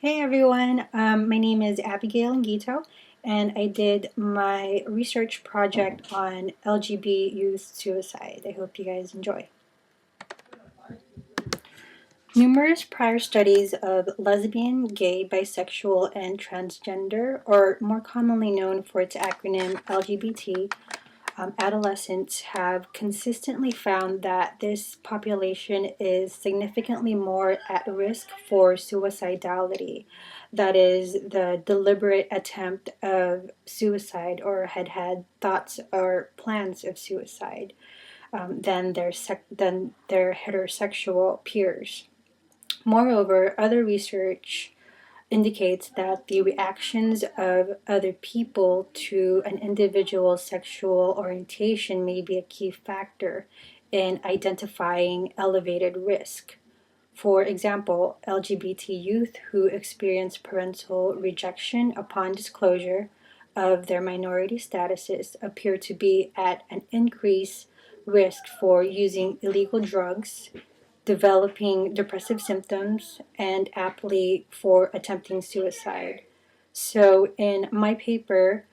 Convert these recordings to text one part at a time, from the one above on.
Hey everyone, my name is Abigail Ngito, and I did my research project on LGB youth suicide. I hope you guys enjoy. Numerous prior studies of lesbian, gay, bisexual, and transgender, or more commonly known for its acronym LGBT, adolescents have consistently found that this population is significantly more at risk for suicidality. That is, the deliberate attempt of suicide or had thoughts or plans of suicide than their heterosexual peers. Moreover, other research indicates that the reactions of other people to an individual's sexual orientation may be a key factor in identifying elevated risk. For example, LGBT youth who experience parental rejection upon disclosure of their minority statuses appear to be at an increased risk for using illegal drugs, developing depressive symptoms, and aptly for attempting suicide. So in my paper,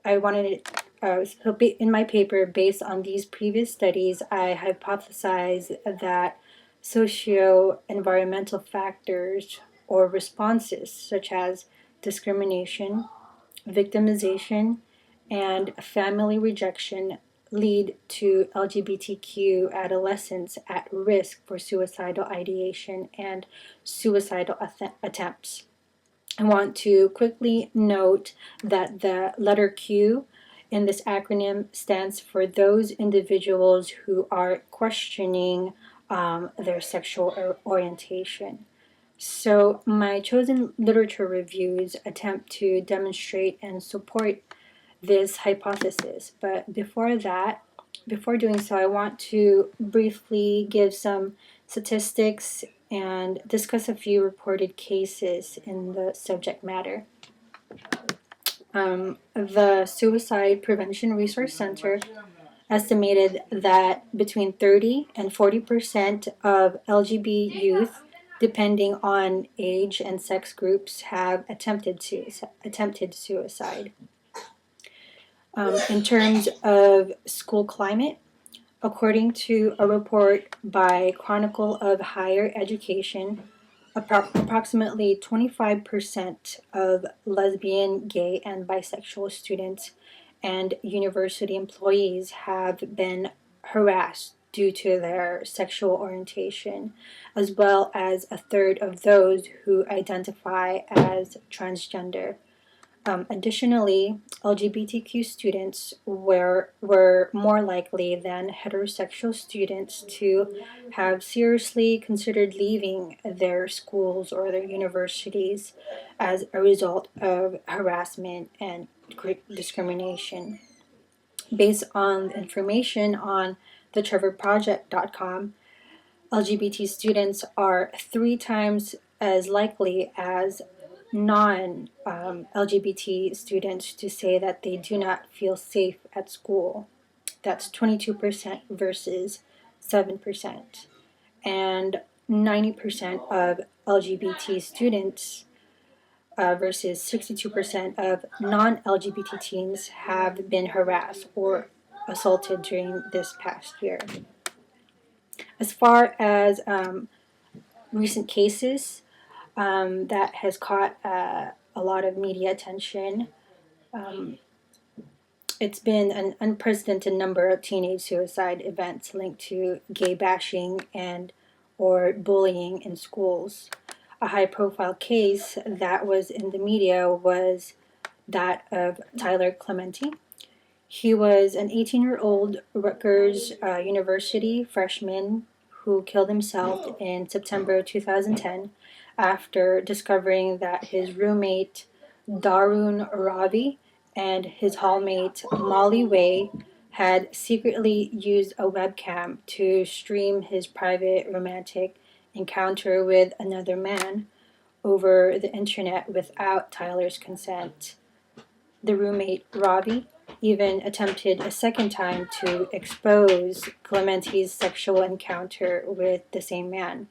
I wanted in my paper, based on these previous studies, I hypothesized that socio-environmental factors or responses such as discrimination, victimization, and family rejection lead to LGBTQ adolescents at risk for suicidal ideation and suicidal attempts. I want to quickly note that the letter Q in this acronym stands for those individuals who are questioning their sexual orientation. So, my chosen literature reviews attempt to demonstrate and support this hypothesis. But before doing so, I want to briefly give some statistics and discuss a few reported cases in the subject matter. The Suicide Prevention Resource Center estimated that between 30 and 40% of LGB youth, depending on age and sex groups, have attempted suicide. In terms of school climate, according to a report by Chronicle of Higher Education, approximately 25% of lesbian, gay, and bisexual students and university employees have been harassed due to their sexual orientation, as well as a third of those who identify as transgender. Additionally, LGBTQ students were more likely than heterosexual students to have seriously considered leaving their schools or their universities as a result of harassment and discrimination. Based on information on thetrevorproject.com, LGBT students are 3 times as likely as non-LGBT students to say that they do not feel safe at school. That's 22% versus 7%. And 90% of LGBT students versus 62% of non-LGBT teens have been harassed or assaulted during this past year. As far as recent cases, that has caught a lot of media attention. It's been an unprecedented number of teenage suicide events linked to gay bashing and or bullying in schools. A high-profile case that was in the media was that of Tyler Clementi. He was an 18-year-old Rutgers University freshman who killed himself in September 2010 after discovering that his roommate Darun Ravi and his hallmate Molly Way had secretly used a webcam to stream his private romantic encounter with another man over the internet without Tyler's consent. The roommate Ravi even attempted a second time to expose Clementi's sexual encounter with the same man.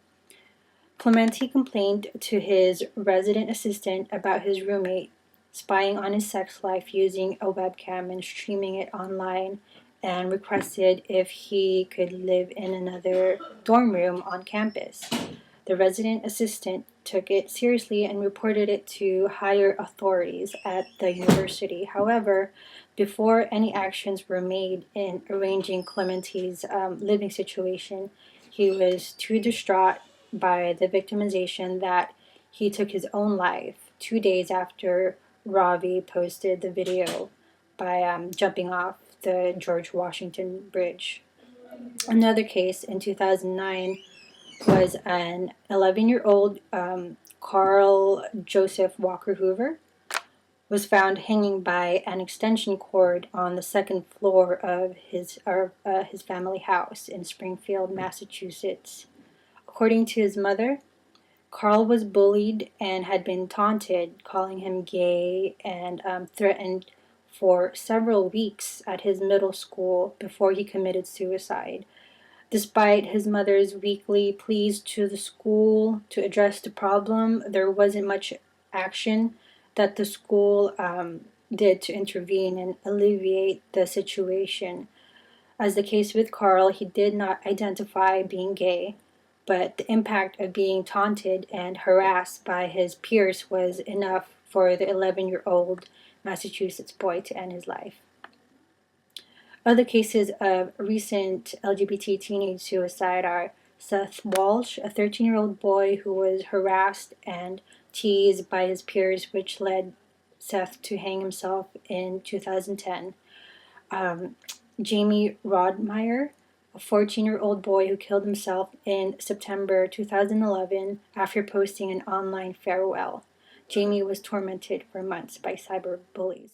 Clementi complained to his resident assistant about his roommate spying on his sex life using a webcam and streaming it online, and requested if he could live in another dorm room on campus. The resident assistant took it seriously and reported it to higher authorities at the university. However, before any actions were made in arranging Clementi's living situation, he was too distraught by the victimization that he took his own life 2 days after Ravi posted the video by jumping off the George Washington Bridge. Another case in 2009 was an 11-year-old Carl Joseph Walker Hoover was found hanging by an extension cord on the second floor of his family house in Springfield, Massachusetts. According to his mother, Carl was bullied and had been taunted, calling him gay, and threatened for several weeks at his middle school before he committed suicide. Despite his mother's weekly pleas to the school to address the problem, there wasn't much action that the school did to intervene and alleviate the situation. As the case with Carl, he did not identify being gay, but the impact of being taunted and harassed by his peers was enough for the 11-year-old Massachusetts boy to end his life. Other cases of recent LGBT teenage suicide are Seth Walsh, a 13-year-old boy who was harassed and teased by his peers, which led Seth to hang himself in 2010. Jamie Rodmeyer, a 14-year-old boy who killed himself in September 2011 after posting an online farewell. Jamie was tormented for months by cyber bullies.